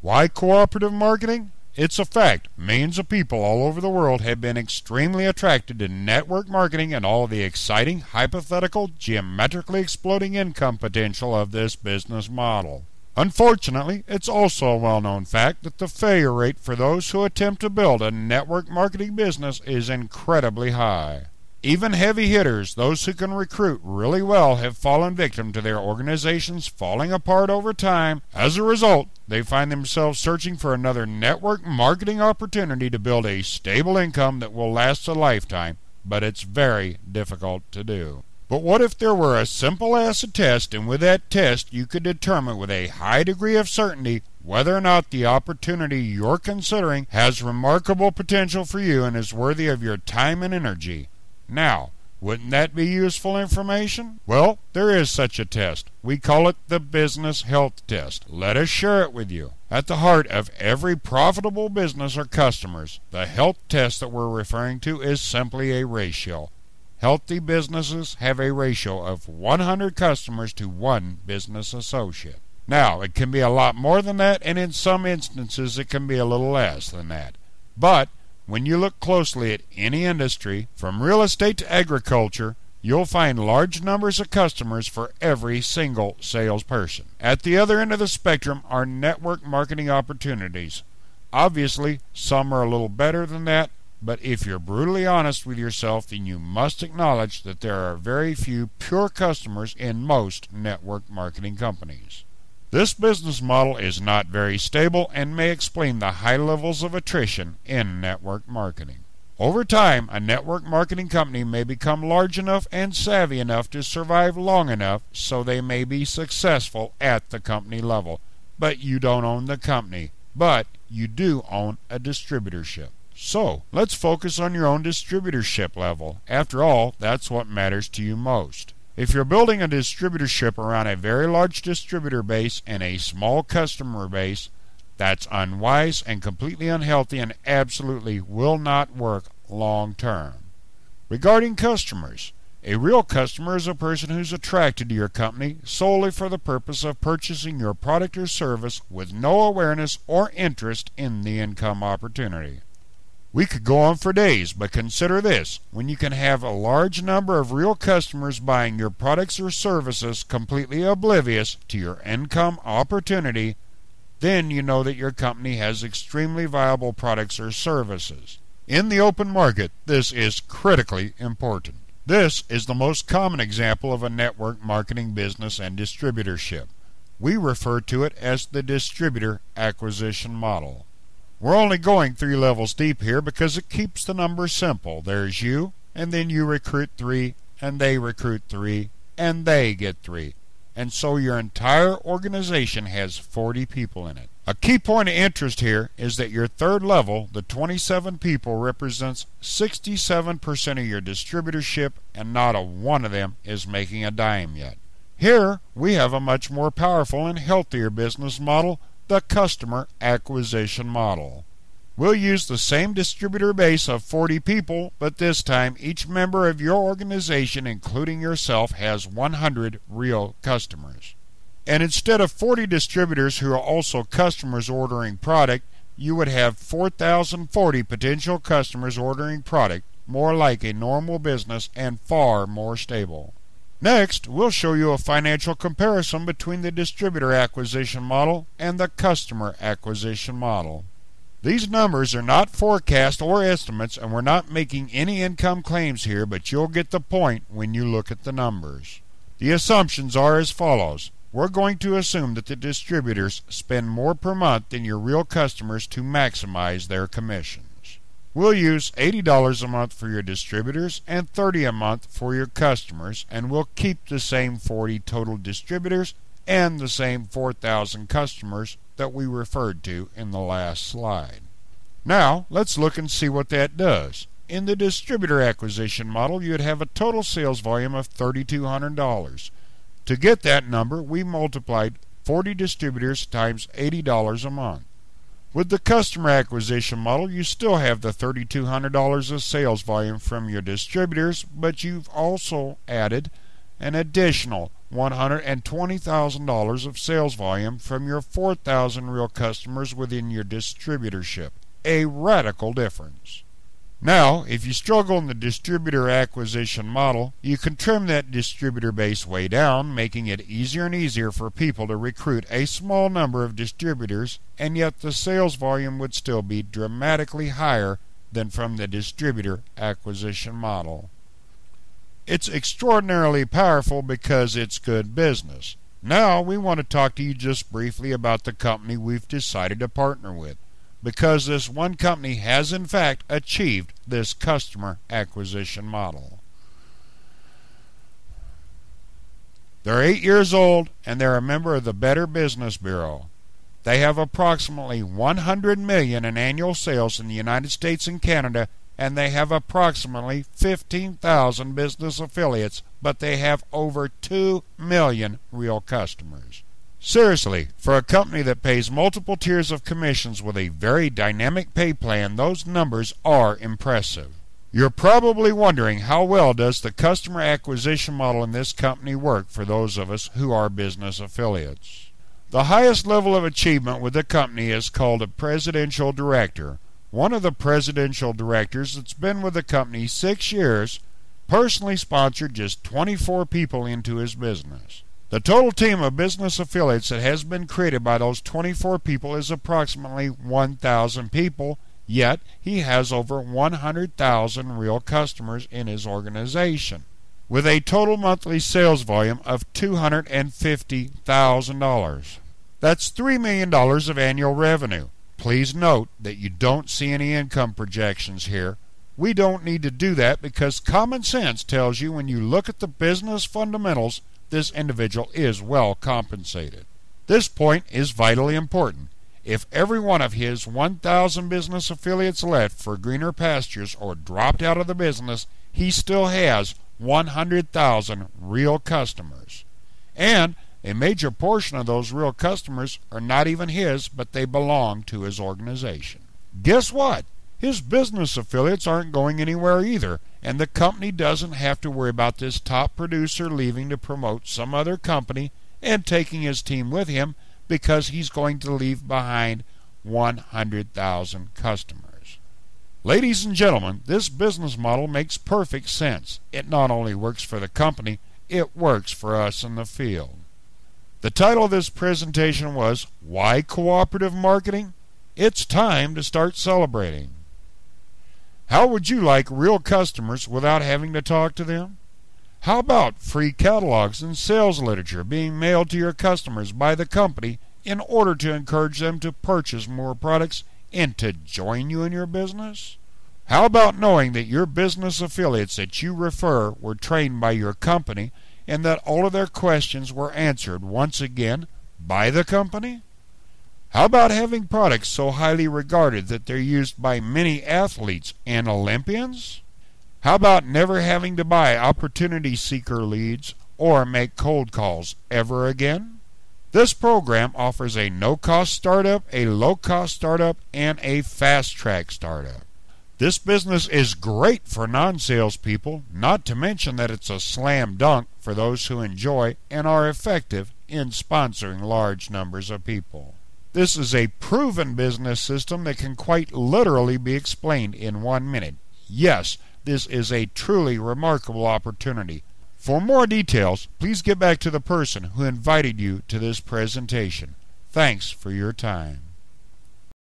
Why cooperative marketing? It's a fact. Millions of people all over the world have been extremely attracted to network marketing and all the exciting, hypothetical, geometrically exploding income potential of this business model. Unfortunately, it's also a well-known fact that the failure rate for those who attempt to build a network marketing business is incredibly high. Even heavy hitters, those who can recruit really well, have fallen victim to their organizations falling apart over time. As a result, they find themselves searching for another network marketing opportunity to build a stable income that will last a lifetime, but it's very difficult to do. But what if there were a simple acid test, and with that test you could determine with a high degree of certainty whether or not the opportunity you're considering has remarkable potential for you and is worthy of your time and energy? Now, wouldn't that be useful information? Well, there is such a test. We call it the Business Health Test. Let us share it with you. At the heart of every profitable business are customers. The health test that we're referring to is simply a ratio. Healthy businesses have a ratio of 100 customers to 1 business associate. Now, it can be a lot more than that, and in some instances it can be a little less than that. But when you look closely at any industry, from real estate to agriculture, you'll find large numbers of customers for every single salesperson. At the other end of the spectrum are network marketing opportunities. Obviously, some are a little better than that, but if you're brutally honest with yourself, then you must acknowledge that there are very few pure customers in most network marketing companies. This business model is not very stable and may explain the high levels of attrition in network marketing. Over time, a network marketing company may become large enough and savvy enough to survive long enough so they may be successful at the company level. But you don't own the company, but you do own a distributorship. So, let's focus on your own distributorship level. After all, that's what matters to you most. If you're building a distributorship around a very large distributor base and a small customer base, that's unwise and completely unhealthy and absolutely will not work long term. Regarding customers, a real customer is a person who's attracted to your company solely for the purpose of purchasing your product or service with no awareness or interest in the income opportunity. We could go on for days, but consider this. When you can have a large number of real customers buying your products or services completely oblivious to your income opportunity, then you know that your company has extremely viable products or services. In the open market, this is critically important. This is the most common example of a network marketing business and distributorship. We refer to it as the distributor acquisition model. We're only going 3 levels deep here because it keeps the numbers simple. There's you, and then you recruit 3, and they recruit 3, and they get 3. And so your entire organization has 40 people in it. A key point of interest here is that your third level, the 27 people, represents 67% of your distributorship, and not a one of them is making a dime yet. Here we have a much more powerful and healthier business model, the customer acquisition model. We'll use the same distributor base of 40 people, but this time each member of your organization, including yourself, has 100 real customers. And instead of 40 distributors who are also customers ordering product, you would have 4,040 potential customers ordering product, more like a normal business and far more stable. Next, we'll show you a financial comparison between the distributor acquisition model and the customer acquisition model. These numbers are not forecasts or estimates, and we're not making any income claims here, but you'll get the point when you look at the numbers. The assumptions are as follows. We're going to assume that the distributors spend more per month than your real customers to maximize their commissions. We'll use $80 a month for your distributors and $30 a month for your customers, and we'll keep the same 40 total distributors and the same 4,000 customers that we referred to in the last slide. Now, let's look and see what that does. In the distributor acquisition model, you'd have a total sales volume of $3,200. To get that number, we multiplied 40 distributors times $80 a month. With the customer acquisition model, you still have the $3,200 of sales volume from your distributors, but you've also added an additional $120,000 of sales volume from your 4,000 real customers within your distributorship. A radical difference. Now, if you struggle in the distributor acquisition model, you can trim that distributor base way down, making it easier and easier for people to recruit a small number of distributors, and yet the sales volume would still be dramatically higher than from the distributor acquisition model. It's extraordinarily powerful because it's good business. Now, we want to talk to you just briefly about the company we've decided to partner with, because this one company has in fact achieved this customer acquisition model. They're 8 years old and they're a member of the Better Business Bureau. They have approximately $100 million in annual sales in the United States and Canada, and they have approximately 15,000 business affiliates, but they have over 2 million real customers. Seriously, for a company that pays multiple tiers of commissions with a very dynamic pay plan, those numbers are impressive. You're probably wondering, how well does the customer acquisition model in this company work for those of us who are business affiliates? The highest level of achievement with the company is called a presidential director. One of the presidential directors that's been with the company 6 years personally sponsored just 24 people into his business. The total team of business affiliates that has been created by those 24 people is approximately 1,000 people, yet he has over 100,000 real customers in his organization, with a total monthly sales volume of $250,000. That's $3 million of annual revenue. Please note that you don't see any income projections here. We don't need to do that because common sense tells you when you look at the business fundamentals, this individual is well compensated. This point is vitally important. If every one of his 1,000 business affiliates left for greener pastures or dropped out of the business, he still has 100,000 real customers. And a major portion of those real customers are not even his, but they belong to his organization. Guess what? His business affiliates aren't going anywhere either, and the company doesn't have to worry about this top producer leaving to promote some other company and taking his team with him, because he's going to leave behind 100,000 customers. Ladies and gentlemen, this business model makes perfect sense. It not only works for the company, it works for us in the field. The title of this presentation was, Why Cooperative Marketing? It's time to start celebrating. How would you like real customers without having to talk to them? How about free catalogs and sales literature being mailed to your customers by the company in order to encourage them to purchase more products and to join you in your business? How about knowing that your business affiliates that you refer were trained by your company and that all of their questions were answered once again by the company? How about having products so highly regarded that they're used by many athletes and Olympians? How about never having to buy opportunity seeker leads or make cold calls ever again? This program offers a no-cost startup, a low-cost startup, and a fast-track startup. This business is great for non-salespeople, not to mention that it's a slam dunk for those who enjoy and are effective in sponsoring large numbers of people. This is a proven business system that can quite literally be explained in 1 minute. Yes, this is a truly remarkable opportunity. For more details, please get back to the person who invited you to this presentation. Thanks for your time.